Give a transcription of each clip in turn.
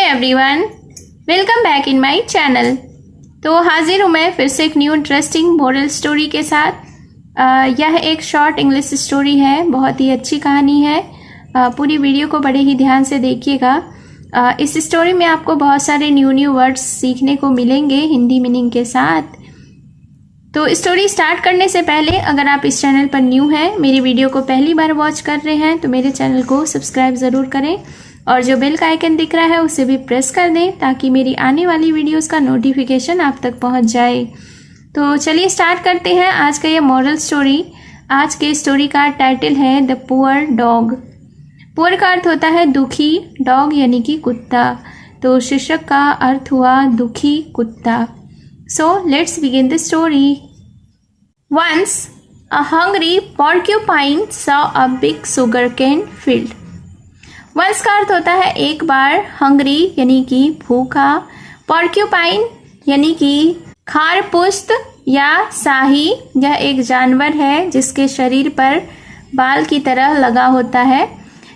Everyone, welcome back in my channel. तो हाजिर हूँ मैं फिर से एक न्यू इंटरेस्टिंग मोरल स्टोरी के साथ। यह एक शॉर्ट इंग्लिश स्टोरी है, बहुत ही अच्छी कहानी है। पूरी वीडियो को बड़े ही ध्यान से देखिएगा। इस स्टोरी में आपको बहुत सारे न्यू वर्ड्स सीखने को मिलेंगे हिंदी मीनिंग के साथ। तो स्टोरी स्टार्ट करने से पहले अगर आप इस चैनल पर न्यू हैं, मेरी वीडियो को पहली बार वॉच कर रहे हैं, तो मेरे चैनल को सब्सक्राइब ज़रूर करें और जो बेल का आइकन दिख रहा है उसे भी प्रेस कर दें ताकि मेरी आने वाली वीडियोस का नोटिफिकेशन आप तक पहुंच जाए। तो चलिए स्टार्ट करते हैं आज का ये मॉरल स्टोरी। आज के स्टोरी का टाइटल है द पुअर डॉग। पुअर का अर्थ होता है दुखी, डॉग यानी कि कुत्ता। तो शीर्षक का अर्थ हुआ दुखी कुत्ता। So let's begin the story. Once a hungry porcupine saw a big sugarcane field. Once का अर्थ होता है एक बार, hungry यानी कि भूखा, porcupine यानी कि खारपुस्त या शाही। यह एक जानवर है जिसके शरीर पर बाल की तरह लगा होता है।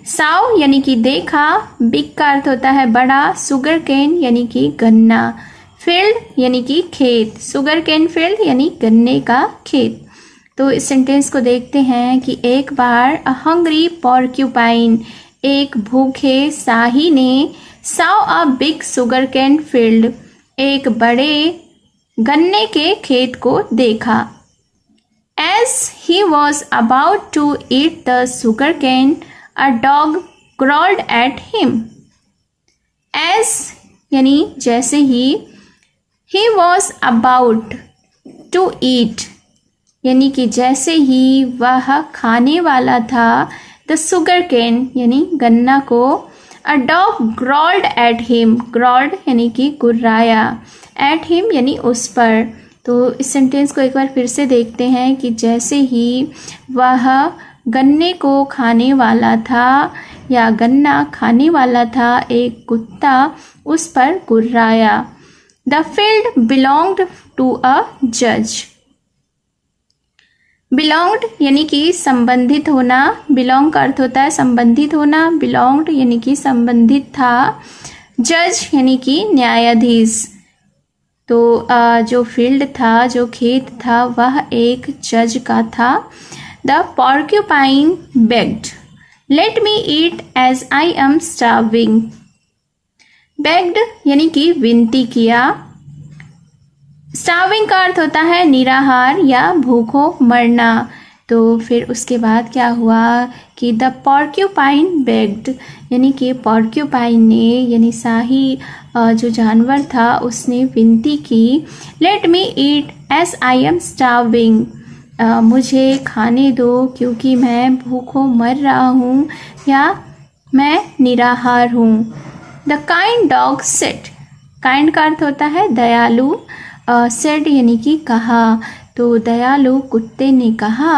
saw यानी कि देखा, big का अर्थ होता है बड़ा, sugarcane यानी कि गन्ना, फील्ड यानी कि खेत, सुगर कैन फील्ड यानी गन्ने का खेत। तो इस सेंटेंस को देखते हैं कि एक बार अ हंग्री पॉर्क्यूपाइन, एक भूखे शाही ने, saw a big sugar cane field, एक बड़े गन्ने के खेत को देखा। As he was about to eat the sugar cane, a dog growled at him. As यानी जैसे ही, He was about to eat यानी कि जैसे ही वह खाने वाला था, the sugar cane यानी गन्ना को, a dog growled at him, growled यानी कि गुर्राया, at him यानी उस पर। तो इस सेंटेंस को एक बार फिर से देखते हैं कि जैसे ही वह गन्ने को खाने वाला था या गन्ना खाने वाला था, एक कुत्ता उस पर गुर्राया। The field belonged to a judge. Belonged यानी कि संबंधित होना, belong का अर्थ होता है संबंधित होना, belonged यानी कि संबंधित था, judge यानी कि न्यायाधीश। तो जो फील्ड था, जो खेत था, वह एक जज का था। The porcupine begged, let me eat as I am starving. Bagged यानी कि विनती किया। स्टार्विंग का अर्थ होता है निराहार या भूखों मरना। तो फिर उसके बाद क्या हुआ कि द पॉर्क्यूपाइन बेग्ड यानी कि पॉर्क्यूपाइन ने यानी शाही जो जानवर था उसने विनती की। Let me eat as I am starving, मुझे खाने दो क्योंकि मैं भूखों मर रहा हूँ या मैं निराहार हूँ। The kind dog said, kind का अर्थ होता है दयालु, सेड यानी कि कहा। तो दयालु कुत्ते ने कहा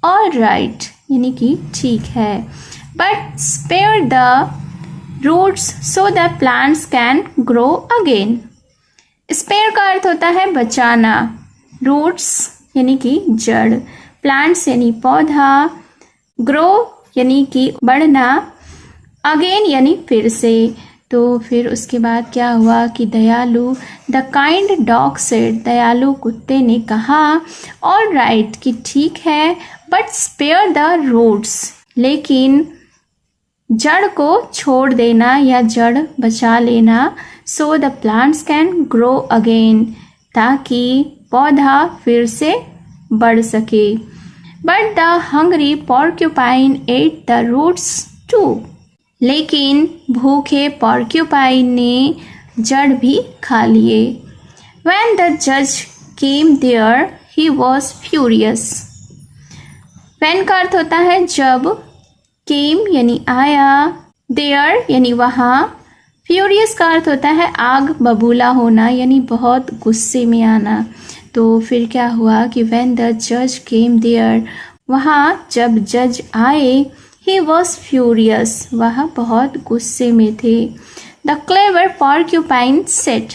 ऑल राइट यानी कि ठीक है, but spare the roots so the plants can grow again. Spare का अर्थ होता है बचाना, रूट्स यानी कि जड़, प्लांट्स यानी पौधा, ग्रो यानी कि बढ़ना, अगेन यानी फिर से। तो फिर उसके बाद क्या हुआ कि दयालु, द काइंड डॉग सेड, दयालु कुत्ते ने कहा ऑल राइट कि ठीक है, बट स्पेयर द रूट्स, लेकिन जड़ को छोड़ देना या जड़ बचा लेना, so the plants can grow again, ताकि पौधा फिर से बढ़ सके। But the hungry porcupine ate the roots too, लेकिन भूखे पॉर्क्यूपाइन ने जड़ भी खा लिए। When the judge came there, he was furious. When का अर्थ होता है जब, came यानी आया, there यानी वहाँ, furious का अर्थ होता है आग बबूला होना यानी बहुत गुस्से में आना। तो फिर क्या हुआ कि when the judge came there, वहाँ जब जज आए, He was furious, वह बहुत गुस्से में थे। The clever porcupine said,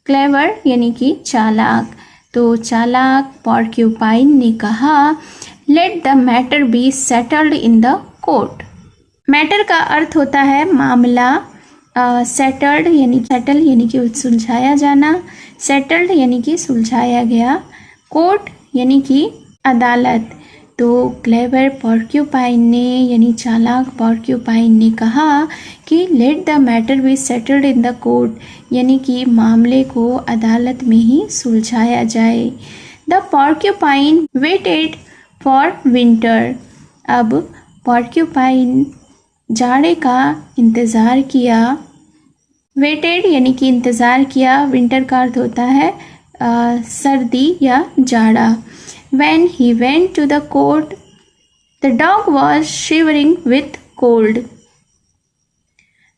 clever यानी कि चालाक। तो चालाक porcupine ने कहा let the matter be settled in the court. Matter का अर्थ होता है मामला, सेटल यानी कि सुलझाया जाना, सेटल्ड यानी कि सुलझाया गया, कोर्ट यानी कि अदालत। तो क्लेवर पॉर्क्यूपाइन ने यानी चालाक पॉर्क्यूपाइन ने कहा कि let the matter be settled in the court यानी कि मामले को अदालत में ही सुलझाया जाए। The porcupine waited for winter. अब पॉर्क्यूपाइन जाड़े का इंतज़ार किया। वेटेड यानी कि इंतज़ार किया, विंटर का अर्थ होता है सर्दी या जाड़ा। When he went to the court, the dog was shivering with cold.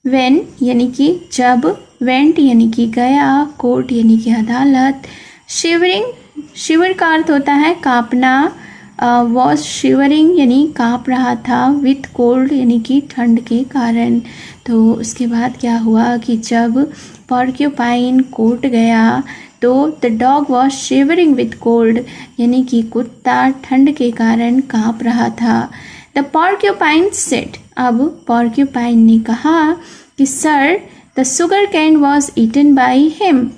When यानी कि जब, went यानी कि गया, court यानी कि अदालत, shivering शिविर का अर्थ होता है कांपना, was shivering यानी कांप रहा था, with cold यानी कि ठंड के कारण। तो उसके बाद क्या हुआ कि जब पॉर्क्यूपाइन कोर्ट गया तो the dog was shivering with cold यानी कि कुत्ता ठंड के कारण कांप रहा था। The porcupine said. अब पॉर्क्यूपाइन ने कहा कि sir the sugar cane was eaten by him,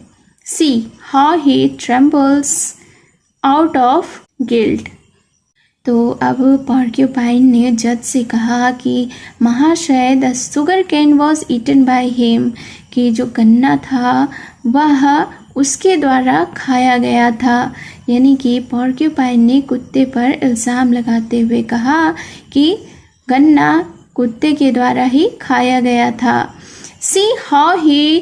see how he trembles out of guilt. तो अब पॉर्क्यूपाइन ने जज से कहा कि महाशय the sugar cane was eaten by him कि जो गन्ना था वह उसके द्वारा खाया गया था, यानी कि पॉर्क्यूपाइन ने कुत्ते पर इल्ज़ाम लगाते हुए कहा कि गन्ना कुत्ते के द्वारा ही खाया गया था। सी how he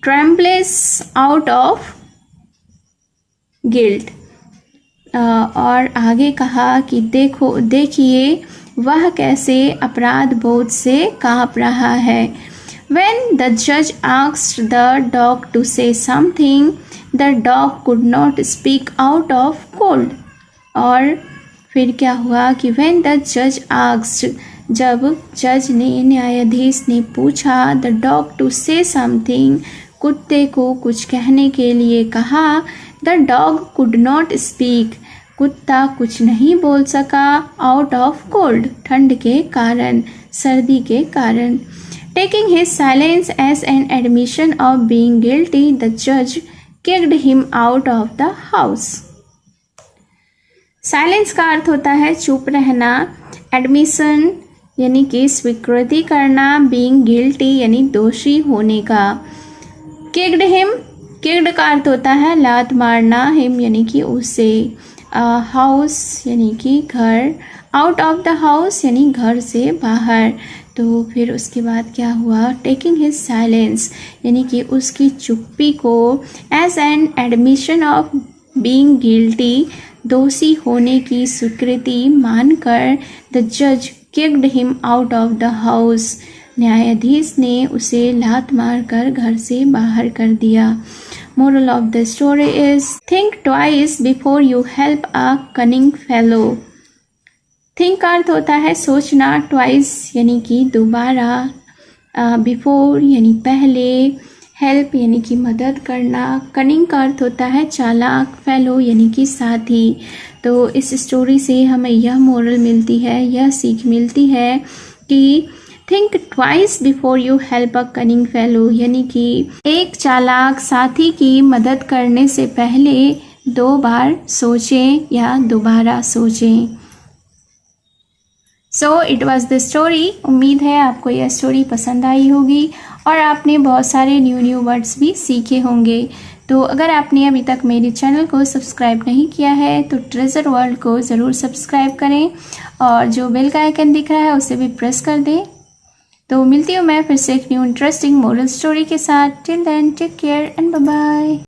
trembles out of guilt. और आगे कहा कि देखिए वह कैसे अपराध बोध से काँप रहा है। When the judge asked the dog to say something, the dog could not speak out of cold. और फिर क्या हुआ कि when the judge asked, जब जज ने न्यायाधीश ने पूछा the dog to say something, कुत्ते को कुछ कहने के लिए कहा, the dog could not speak, कुत्ता कुछ नहीं बोल सका, out of cold, ठंड के कारण, सर्दी के कारण। Taking his silence as an admission of being guilty, the judge kicked him out of the house. Silence का अर्थ होता है चुप रहना, admission यानी कि स्वीकृति करना, being guilty यानी दोषी होने का। Kicked him, kicked का अर्थ होता है लात मारना, him यानी कि उसे, house यानी कि घर, out of the house यानी घर से बाहर। तो फिर उसके बाद क्या हुआ, टेकिंग हिज साइलेंस यानी कि उसकी चुप्पी को as an admission of being guilty दोषी होने की स्वीकृति मानकर द जज kicked him out of the house, न्यायाधीश ने उसे लात मारकर घर से बाहर कर दिया। Moral of the story is think twice before you help a cunning fellow. Think का अर्थ होता है सोचना, ट्वाइस यानी कि दोबारा, बिफोर यानी पहले, हेल्प यानी कि मदद करना, कनिंग का अर्थ होता है चालाक, फेलो यानी कि साथी। तो इस स्टोरी से हमें यह मोरल मिलती है, यह सीख मिलती है कि think twice before you help a cunning fellow यानी कि एक चालाक साथी की मदद करने से पहले 2 बार सोचें या दोबारा सोचें। So it was the story. उम्मीद है आपको यह स्टोरी पसंद आई होगी और आपने बहुत सारे न्यू वर्ड्स भी सीखे होंगे। तो अगर आपने अभी तक मेरे चैनल को सब्सक्राइब नहीं किया है तो ट्रेजर वर्ल्ड को ज़रूर सब्सक्राइब करें और जो बेल का आइकन दिख रहा है उसे भी प्रेस कर दें। तो मिलती हूँ मैं फिर से एक न्यू इंटरेस्टिंग मोरल स्टोरी के साथ। Till then take care and bye bye.